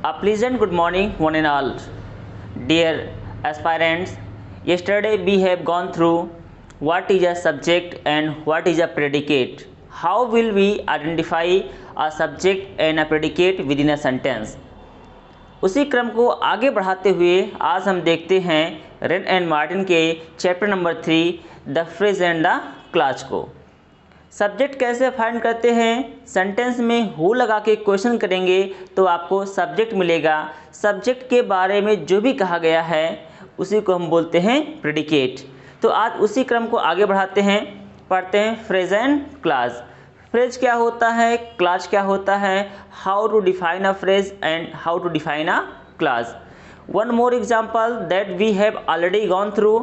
A pleasant good morning, one and all. Dear aspirants, yesterday we have gone through what is a subject and what is a predicate. How will we identify a subject and a predicate within a sentence? उसी क्रम को आगे बढ़ाते हुए आज हम देखते हैं रेन एंड मार्टिन के chapter number 3 the phrase and the clause को। सब्जेक्ट कैसे फाइंड करते हैं? सेंटेंस में हु लगा के क्वेश्चन करेंगे तो आपको सब्जेक्ट मिलेगा। सब्जेक्ट के बारे में जो भी कहा गया है उसी को हम बोलते हैं प्रेडिकेट। तो आज उसी क्रम को आगे बढ़ाते हैं, पढ़ते हैं फ्रेज एंड क्लाज। फ्रेज क्या होता है, क्लाज क्या होता है, how to define a phrase and how to define a clause. One more example that we have already gone through.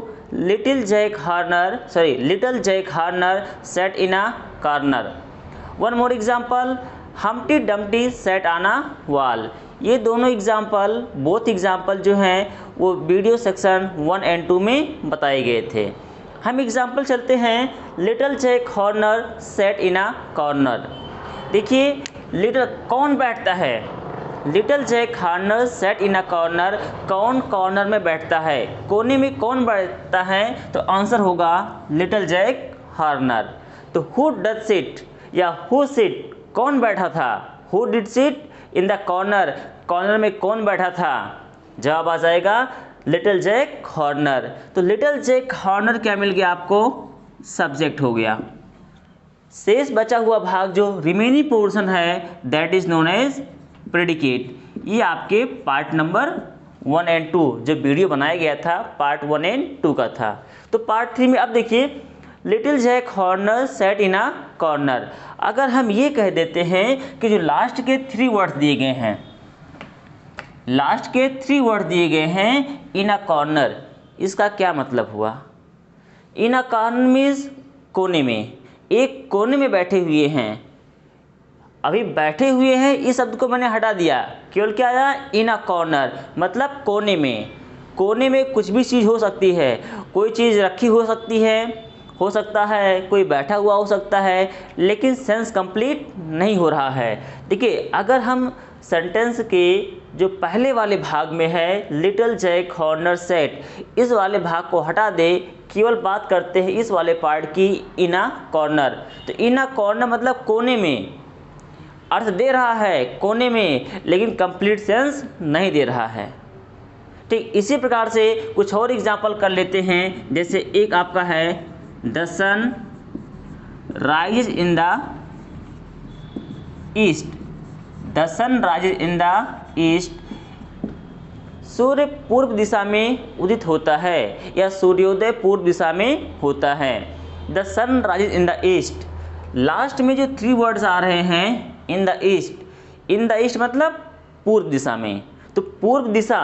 Little Jack Horner sat in a corner. One more example, Humpty Dumpty sat on a wall. ये दोनों example, both example जो हैं वो video section 1 और 2 में बताए गए थे। हम एग्जाम्पल चलते हैं। Little Jack Horner sat in a corner. देखिए लिटिल कौन बैठता है? Little Jack Horner sat in a corner, कौन कॉर्नर में बैठता है, कोने में कौन बैठता है? तो आंसर होगा लिटिल जैक हॉर्नर। तो हु डज सिट या हु सिट, कौन बैठा था? Who did sit in the corner, corner में कौन बैठा था? जवाब आ जाएगा लिटिल जैक हॉर्नर। तो लिटिल जैक हॉर्नर क्या मिल गया आपको? सब्जेक्ट हो गया। शेष बचा हुआ भाग जो रिमेनिंग पोर्शन है that is known as predicate. ये आपके पार्ट नंबर 1 और 2 जो वीडियो बनाया गया था पार्ट 1 और 2 का था। तो पार्ट 3 में अब देखिए little Jack Horner sat in a corner. अगर हम ये कह देते हैं कि जो लास्ट के 3 वर्ड्स दिए गए हैं, लास्ट के 3 वर्ड दिए गए हैं इन अ कॉर्नर, इसका क्या मतलब हुआ? इन अ कॉर्नर मीन्स कोने में, एक कोने में बैठे हुए हैं। अभी बैठे हुए हैं इस शब्द को मैंने हटा दिया, केवल क्या आया? इन अ कॉर्नर, मतलब कोने में। कोने में कुछ भी चीज़ हो सकती है, कोई चीज़ रखी हो सकती है, हो सकता है कोई बैठा हुआ हो सकता है, लेकिन सेंस कंप्लीट नहीं हो रहा है। देखिए अगर हम सेंटेंस के जो पहले वाले भाग में है लिटिल जैक हॉर्नर सेट, इस वाले भाग को हटा दे, केवल बात करते हैं इस वाले पार्ट की इन अ कॉर्नर। तो इन अ कॉर्नर मतलब कोने में, अर्थ दे रहा है कोने में, लेकिन कंप्लीट सेंस नहीं दे रहा है। ठीक इसी प्रकार से कुछ और एग्जाम्पल कर लेते हैं। जैसे एक आपका है the sun rise in the east, the sun rise in the east, सूर्य पूर्व दिशा में उदित होता है या सूर्योदय पूर्व दिशा में होता है। The sun rise in the east, last में जो 3 वर्ड्स आ रहे हैं in the east, in the east मतलब पूर्व दिशा में। तो पूर्व दिशा,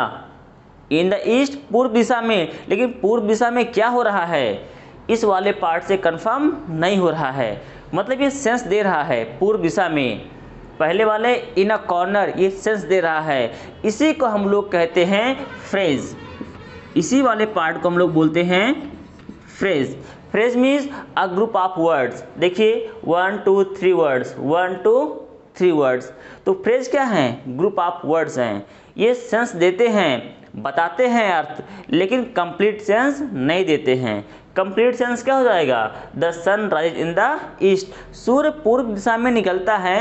इन द ईस्ट पूर्व दिशा में, लेकिन पूर्व दिशा में क्या हो रहा है इस वाले पार्ट से कंफर्म नहीं हो रहा है। मतलब ये सेंस दे रहा है पूर्व दिशा में, पहले वाले इन अ कॉर्नर ये सेंस दे रहा है। इसी को हम लोग कहते हैं फ्रेज, इसी वाले पार्ट को हम लोग बोलते हैं phrase. Phrase means a group of words. देखिए 1 2 3 वर्ड्स, 1 2 3 वर्ड्स। तो फ्रेज क्या है? ग्रुप ऑफ वर्ड्स हैं। ये सेंस देते हैं, बताते हैं अर्थ, लेकिन कंप्लीट सेंस नहीं देते हैं। कंप्लीट सेंस क्या हो जाएगा? The sun rise in the east, सूर्य पूर्व दिशा में निकलता है।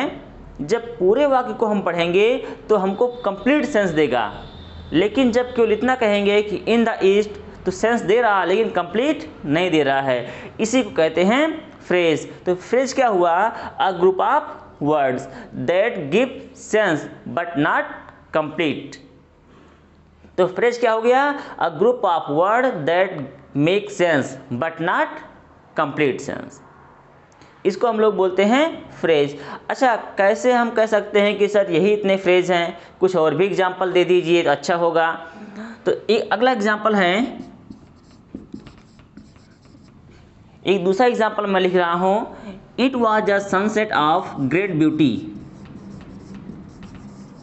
जब पूरे वाक्य को हम पढ़ेंगे तो हमको कंप्लीट सेंस देगा, लेकिन जब केवल इतना कहेंगे कि इन द ईस्ट तो सेंस दे रहा लेकिन कंप्लीट नहीं दे रहा है, इसी को कहते हैं फ्रेज। तो फ्रेज क्या हुआ? A group of words that give sense but not complete. तो फ्रेज क्या हो गया? A group of word that make sense but not complete sense, इसको हम लोग बोलते हैं फ्रेज। अच्छा कैसे हम कह सकते हैं कि सर यही इतने फ्रेज हैं? कुछ और भी एग्जाम्पल दे दीजिए तो अच्छा होगा। तो एक अगला एग्जाम्पल है, एक दूसरा एग्जाम्पल मैं लिख रहा हूं। It was a sunset of great beauty,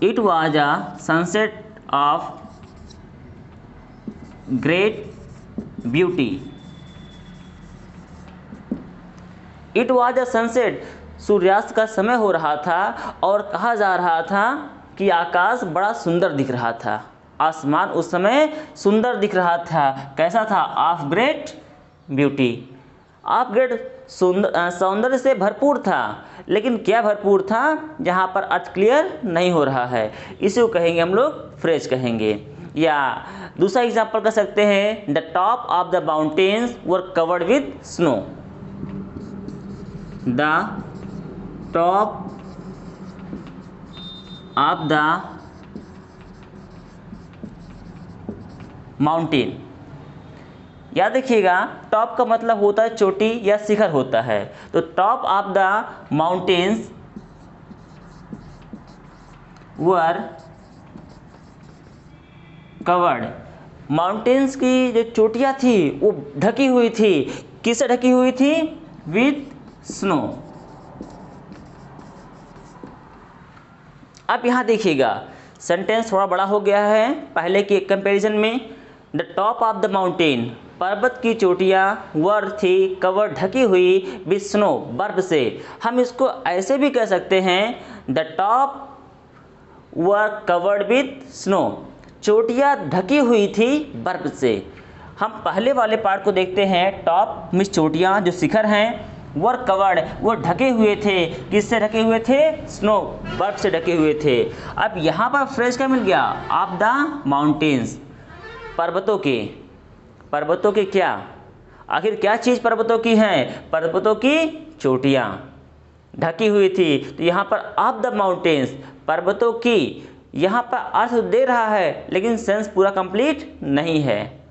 it was a sunset of great beauty, it was a sunset, सूर्यास्त का समय हो रहा था और कहा जा रहा था कि आकाश बड़ा सुंदर दिख रहा था। आसमान उस समय सुंदर दिख रहा था। कैसा था? Of great beauty. Of great सौंदर्य से भरपूर था। लेकिन क्या भरपूर था? जहाँ पर अर्थ क्लियर नहीं हो रहा है, इसी को कहेंगे हम लोग फ्रेज कहेंगे। या दूसरा एग्जाम्पल कर सकते हैं, the top of the mountains were covered with snow. The top of the mountain. याद रखिएगा, टॉप का मतलब होता है चोटी या शिखर होता है। तो top of the mountains were covered. Mountains की जो चोटियाँ थी वो ढकी हुई थी। किससे ढकी हुई थी? With snow. अब यहाँ देखिएगा, सेंटेंस थोड़ा बड़ा हो गया है पहले के कंपैरिजन में। The top of the mountain, पर्वत की चोटियाँ, वर थी, कवर ढकी हुई, विद स्नो, बर्फ से। हम इसको ऐसे भी कह सकते हैं, the top were covered with snow. चोटियाँ ढकी हुई थी बर्फ से। हम पहले वाले पार्ट को देखते हैं। टॉप मीन्स चोटियाँ जो शिखर हैं, वर कवर्ड वो ढके हुए थे। किससे ढके हुए थे? स्नो, बर्फ से ढके हुए थे। अब यहाँ पर फ्रेज क्या मिल गया? ऑफ द माउंटेन्स, पर्वतों के। पर्वतों के क्या? आखिर क्या चीज़ पर्वतों की है? पर्वतों की चोटियाँ ढकी हुई थी। तो यहाँ पर ऑफ द माउंटेन्स, पर्वतों की, यहाँ पर अर्थ दे रहा है लेकिन सेंस पूरा कंप्लीट नहीं है।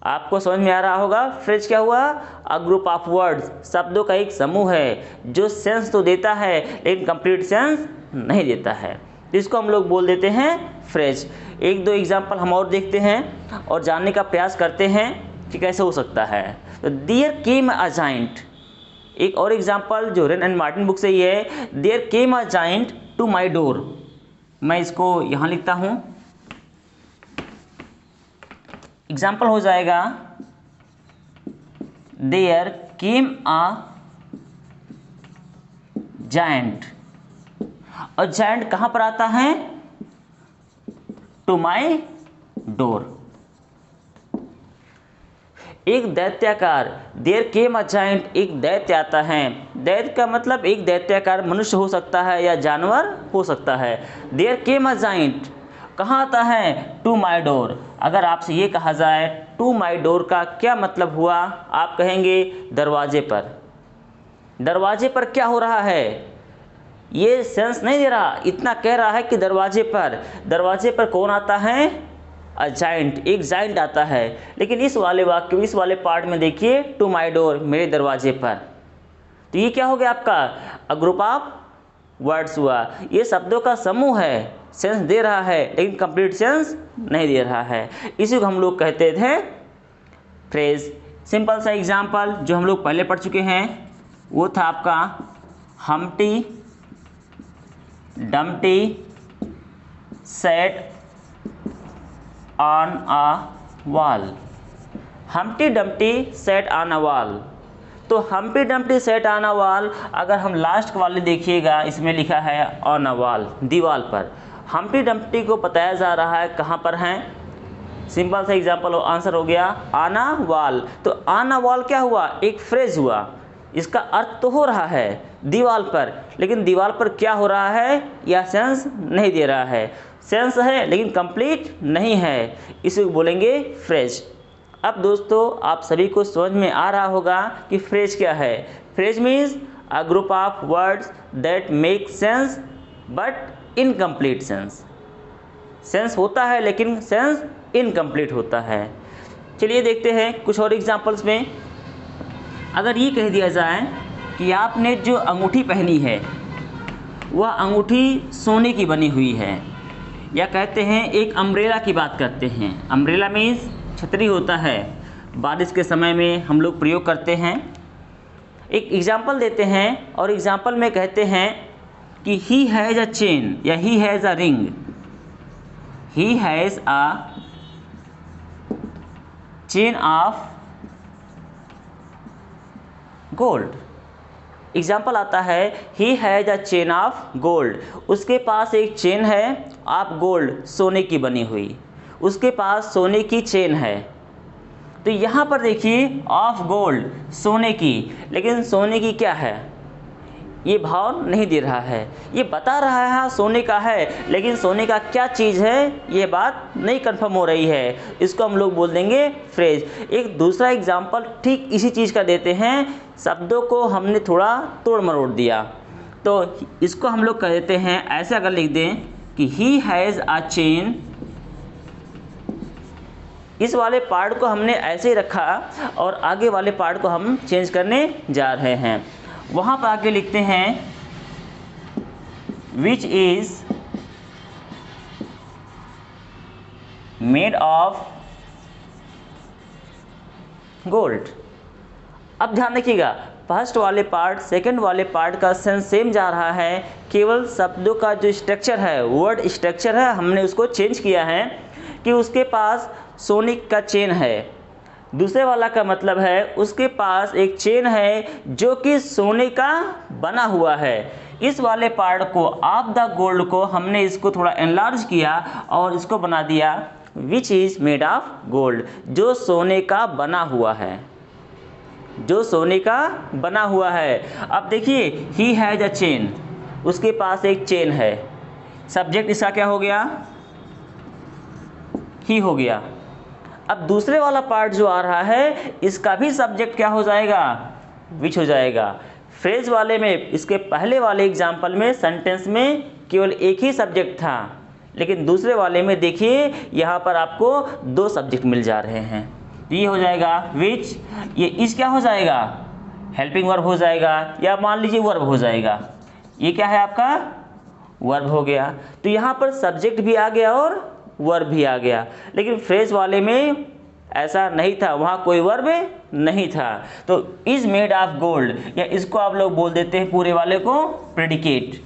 आपको समझ में आ रहा होगा फ्रेज क्या हुआ? अ ग्रुप ऑफ वर्ड्स, शब्दों का एक समूह है जो सेंस तो देता है लेकिन कंप्लीट सेंस नहीं देता है। इसको हम लोग बोल देते हैं फ्रेज। एक दो एग्जाम्पल हम और देखते हैं और जानने का प्रयास करते हैं कि कैसे हो सकता है। तो देयर केम अ जायंट, एक और एग्जाम्पल जो रेन एंड मार्टिन बुक से ही है। There came a giant to my door. मैं इसको यहाँ लिखता हूँ, एग्जाम्पल हो जाएगा, देयर केम अ जायंट। और जायंट कहाँ पर आता है? To my door. एक दैत्याकार, देयर केम अ जायंट, एक दैत्य आता है। दैत्य का मतलब एक दैत्याकार मनुष्य हो सकता है या जानवर हो सकता है। देयर केम अ जायंट कहाँ आता है? To my door. अगर आपसे ये कहा जाए टू माई डोर का क्या मतलब हुआ, आप कहेंगे दरवाजे पर। दरवाजे पर क्या हो रहा है? ये सेंस नहीं दे रहा, इतना कह रहा है कि दरवाजे पर। दरवाजे पर कौन आता है? अ जाइंट, एक जाइंट आता है। लेकिन इस वाले वाक्य, इस वाले पार्ट में देखिए, टू माई डोर, मेरे दरवाजे पर। तो ये क्या हो गया आपका? अ ग्रुप ऑफ वर्ड्स हुआ। ये शब्दों का समूह है, सेंस दे रहा है लेकिन कंप्लीट सेंस नहीं दे रहा है। इसी को हम लोग कहते थे फ्रेज। सिंपल सा एग्जाम्पल जो हम लोग पहले पढ़ चुके हैं वो था आपका Humpty Dumpty sat on a wall. Humpty Dumpty sat on a wall. तो Humpty Dumpty sat on a wall, अगर हम लास्ट वाले देखिएगा इसमें लिखा है ऑन अ वॉल, दीवार पर। हम्टी डम्टी को बताया जा रहा है कहाँ पर हैं। सिंपल सा एग्जाम्पल आंसर हो गया ऑन अ वॉल। तो ऑन अ वॉल क्या हुआ? एक फ्रेज हुआ। इसका अर्थ तो हो रहा है दीवार पर, लेकिन दीवार पर क्या हो रहा है यह सेंस नहीं दे रहा है। सेंस है लेकिन कंप्लीट नहीं है, इसे बोलेंगे फ्रेज। अब दोस्तों आप सभी को समझ में आ रहा होगा कि फ्रेज क्या है। Phrase means a group of words that make sense but incomplete sense. Sense होता है लेकिन सेंस इनकम्प्लीट होता है। चलिए देखते हैं कुछ और एग्जांपल्स में। अगर ये कह दिया जाए कि आपने जो अंगूठी पहनी है वह अंगूठी सोने की बनी हुई है, या कहते हैं एक अम्ब्रेला की बात करते हैं। अम्ब्रेला मीन्स छतरी होता है, बारिश के समय में हम लोग प्रयोग करते हैं। एक एग्जाम्पल देते हैं और एग्जाम्पल में कहते हैं कि ही हैज़ अ चेन या he has a ring. He has a chain of gold. Example आता है he has a chain of gold, उसके पास एक चेन है ऑफ गोल्ड, सोने की बनी हुई, उसके पास सोने की चेन है। तो यहाँ पर देखिए ऑफ गोल्ड, सोने की, लेकिन सोने की क्या है, ये भाव नहीं दे रहा है, ये बता रहा है सोने का है, लेकिन सोने का क्या चीज़ है ये बात नहीं कंफर्म हो रही है। इसको हम लोग बोल देंगे फ्रेज। एक दूसरा एग्जांपल ठीक इसी चीज़ का देते हैं, शब्दों को हमने थोड़ा तोड़ मरोड़ दिया, तो इसको हम लोग कह देते हैं ऐसे, अगर लिख दें कि ही हैज़ अ चेन, इस वाले पार्ट को हमने ऐसे ही रखा और आगे वाले पार्ट को हम चेंज करने जा रहे हैं। वहाँ पर आगे लिखते हैं which is made of gold. अब ध्यान रखिएगा, फर्स्ट वाले पार्ट सेकंड वाले पार्ट का सेंस सेम जा रहा है, केवल शब्दों का जो स्ट्रक्चर है, वर्ड स्ट्रक्चर है, हमने उसको चेंज किया है कि उसके पास सोने का चेन है। दूसरे वाला का मतलब है उसके पास एक चेन है जो कि सोने का बना हुआ है। इस वाले पार्ट को ऑफ द गोल्ड को हमने इसको थोड़ा एनलार्ज किया और इसको बना दिया which is made of gold, जो सोने का बना हुआ है, जो सोने का बना हुआ है। अब देखिए ही हैज अ चेन, उसके पास एक चेन है, सब्जेक्ट इसका क्या हो गया, ही हो गया। अब दूसरे वाला पार्ट जो आ रहा है इसका भी सब्जेक्ट क्या हो जाएगा, विच हो जाएगा। फ्रेज वाले में, इसके पहले वाले एग्जाम्पल में सेंटेंस में केवल एक ही सब्जेक्ट था, लेकिन दूसरे वाले में देखिए यहाँ पर आपको दो सब्जेक्ट मिल जा रहे हैं। ये हो जाएगा विच, ये इस क्या हो जाएगा, हेल्पिंग वर्ब हो जाएगा, या मान लीजिए वर्ब हो जाएगा। ये क्या है आपका, वर्ब हो गया। तो यहाँ पर सब्जेक्ट भी आ गया और वर्ब भी आ गया, लेकिन फ्रेज वाले में ऐसा नहीं था, वहाँ कोई वर्ब नहीं था। तो इज मेड ऑफ गोल्ड, या इसको आप लोग बोल देते हैं पूरे वाले को प्रेडिकेट।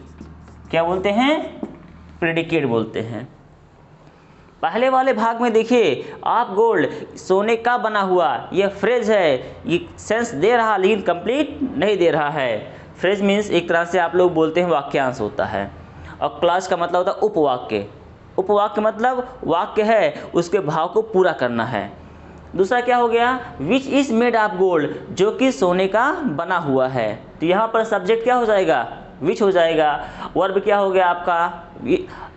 क्या बोलते हैं, प्रेडिकेट बोलते हैं। पहले वाले भाग में देखिए ऑफ गोल्ड, सोने का बना हुआ, यह फ्रेज है, ये सेंस दे रहा लेकिन कंप्लीट नहीं दे रहा है। फ्रेज मीन्स एक तरह से आप लोग बोलते हैं वाक्यांश होता है, और क्लॉज का मतलब होता है उपवाक्य। उपवाक्य मतलब वाक्य है, उसके भाव को पूरा करना है। दूसरा क्या हो गया, which is made of gold, जो कि सोने का बना हुआ है। तो यहाँ पर सब्जेक्ट क्या हो जाएगा, विच हो जाएगा। वर्ब क्या हो गया आपका,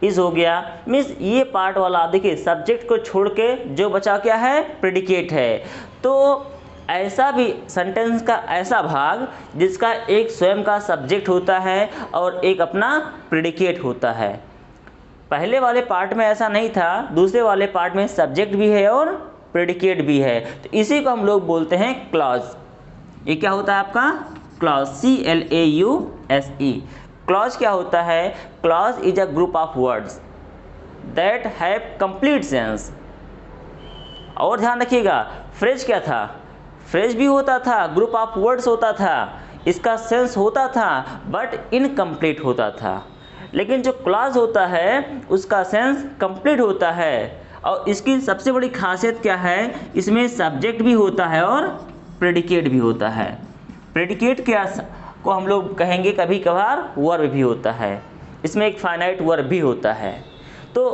इज हो गया। मीन्स ये पार्ट वाला देखिए सब्जेक्ट को छोड़ के जो बचा क्या है, प्रेडिकेट है। तो ऐसा भी सेंटेंस का ऐसा भाग जिसका एक स्वयं का सब्जेक्ट होता है और एक अपना प्रेडिकेट होता है। पहले वाले पार्ट में ऐसा नहीं था, दूसरे वाले पार्ट में सब्जेक्ट भी है और प्रेडिकेट भी है, तो इसी को हम लोग बोलते हैं क्लॉज। ये क्या होता है आपका, क्लॉज, CLAUSE। क्लॉज क्या होता है, clause is a group of words that have complete sense. और ध्यान रखिएगा फ्रेज क्या था, फ्रेज भी होता था, ग्रुप ऑफ वर्ड्स होता था, इसका सेंस होता था बट इनकम्प्लीट होता था। लेकिन जो क्लॉज होता है उसका सेंस कंप्लीट होता है, और इसकी सबसे बड़ी खासियत क्या है, इसमें सब्जेक्ट भी होता है और प्रेडिकेट भी होता है। प्रेडिकेट क्या को हम लोग कहेंगे कभी कभार वर्ब भी होता है, इसमें एक फाइनाइट वर्ब भी होता है। तो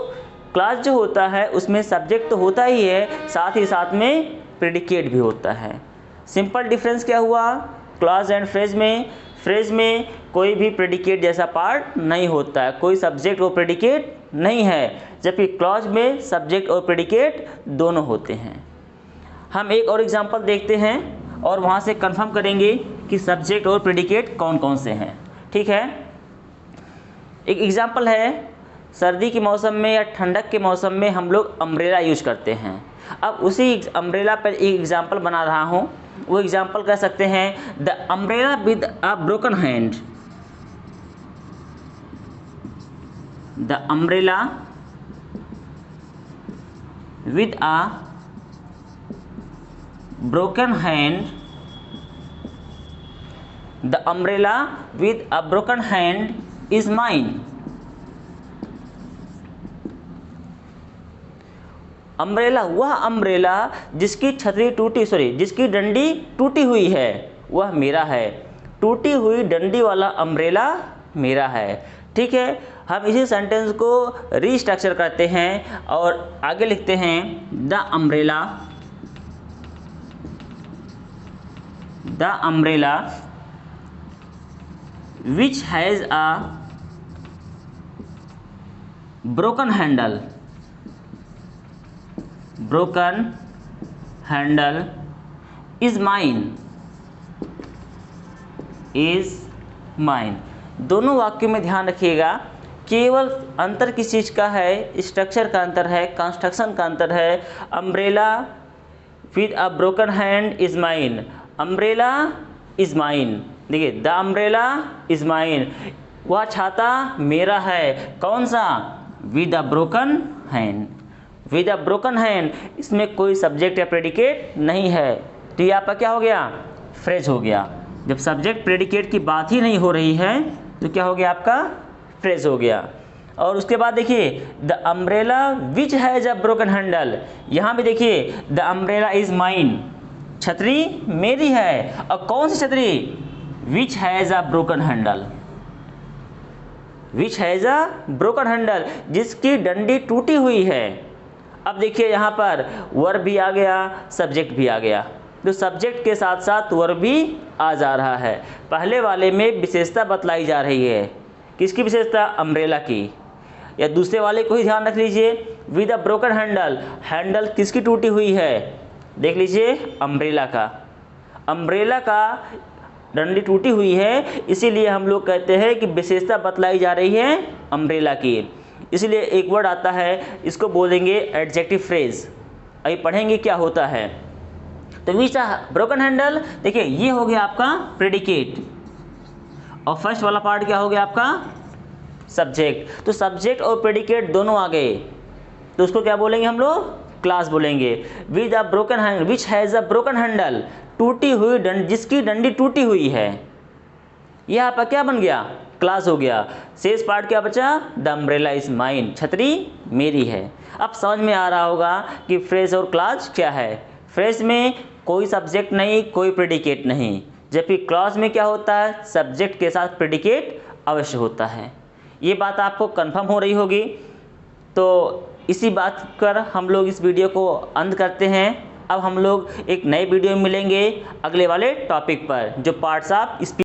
क्लॉज जो होता है उसमें सब्जेक्ट तो होता ही है, साथ ही साथ में प्रेडिकेट भी होता है। सिंपल डिफरेंस क्या हुआ क्लॉज एंड फ्रेज में, फ्रेज में कोई भी प्रेडिकेट जैसा पार्ट नहीं होता है, कोई सब्जेक्ट और प्रेडिकेट नहीं है, जबकि क्लॉज में सब्जेक्ट और प्रेडिकेट दोनों होते हैं। हम एक और एग्जांपल देखते हैं और वहाँ से कंफर्म करेंगे कि सब्जेक्ट और प्रेडिकेट कौन कौन से हैं। ठीक है, एक एग्जांपल है, सर्दी के मौसम में या ठंडक के मौसम में हम लोग अम्ब्रेला यूज करते हैं। अब उसी अम्ब्रेला पर एक एग्जांपल बना रहा हूँ, वो एग्जांपल कह सकते हैं the umbrella with a broken hand. The umbrella with a broken hand, the umbrella with a broken hand is mine. Umbrella, वह अम्ब्रेला जिसकी छतरी टूटी, जिसकी डंडी टूटी हुई है, वह मेरा है। टूटी हुई डंडी वाला अम्ब्रेला मेरा है। ठीक है, हम इसी सेंटेंस को रीस्ट्रक्चर करते हैं और आगे लिखते हैं the umbrella which has a broken handle is mine। दोनों वाक्यों में ध्यान रखिएगा, केवल अंतर किस चीज़ का है, स्ट्रक्चर का अंतर है, कंस्ट्रक्शन का अंतर है। Umbrella with a broken hand is mine, umbrella is mine. देखिए, द अम्ब्रेला इज माइन, वह छाता मेरा है। कौन सा? With a broken hand, with a broken hand, इसमें कोई सब्जेक्ट या प्रेडिकेट नहीं है, तो ये आपका क्या हो गया? फ्रेज हो गया। जब सब्जेक्ट प्रेडिकेट की बात ही नहीं हो रही है तो क्या हो गया? आपका फ्रेज हो गया। और उसके बाद देखिए the umbrella which has a broken handle, यहाँ भी देखिए द अम्ब्रेला इज माइन, छतरी मेरी है। और कौन सी छतरी? Which has a broken handle, which has a broken handle, जिसकी डंडी टूटी हुई है। अब देखिए यहाँ पर वर्ब भी आ गया, सब्जेक्ट भी आ गया, तो सब्जेक्ट के साथ साथ वर्ब भी आ जा रहा है। पहले वाले में विशेषता बतलाई जा रही है, किसकी विशेषता? अम्ब्रेला की। या दूसरे वाले को ही ध्यान रख लीजिए, with a broken handle, handle किसकी टूटी हुई है? देख लीजिए, अम्ब्रेला का। अम्ब्रेला का डंडी टूटी हुई है, इसीलिए हम लोग कहते हैं कि विशेषता बतलाई जा रही है अम्ब्रेला की। इसलिए एक वर्ड आता है, इसको बोलेंगे एडजेक्टिव फ्रेज। अभी पढ़ेंगे क्या होता है। तो विच अ ब्रोकन हैंडल, देखिए ये हो गया आपका प्रेडिकेट, और फर्स्ट वाला पार्ट क्या हो गया आपका? सब्जेक्ट। तो सब्जेक्ट और प्रेडिकेट दोनों आ गए, तो उसको क्या बोलेंगे हम लोग? क्लास बोलेंगे। With a broken handle, which has a broken handle, टूटी हुई डंडी, जिसकी डंडी टूटी हुई है। यह आपका क्या बन गया? क्लास हो गया। शेष पार्ट क्या बचा? द अम्ब्रेला इज माइन, छतरी मेरी है। अब समझ में आ रहा होगा कि फ्रेज और क्लास क्या है। फ्रेज में कोई सब्जेक्ट नहीं, कोई प्रेडिकेट नहीं, जबकि क्लॉज में क्या होता है? सब्जेक्ट के साथ प्रेडिकेट अवश्य होता है। ये बात आपको कंफर्म हो रही होगी। तो इसी बात पर हम लोग इस वीडियो को अंत करते हैं। अब हम लोग एक नए वीडियो में मिलेंगे अगले वाले टॉपिक पर, जो पार्ट्स ऑफ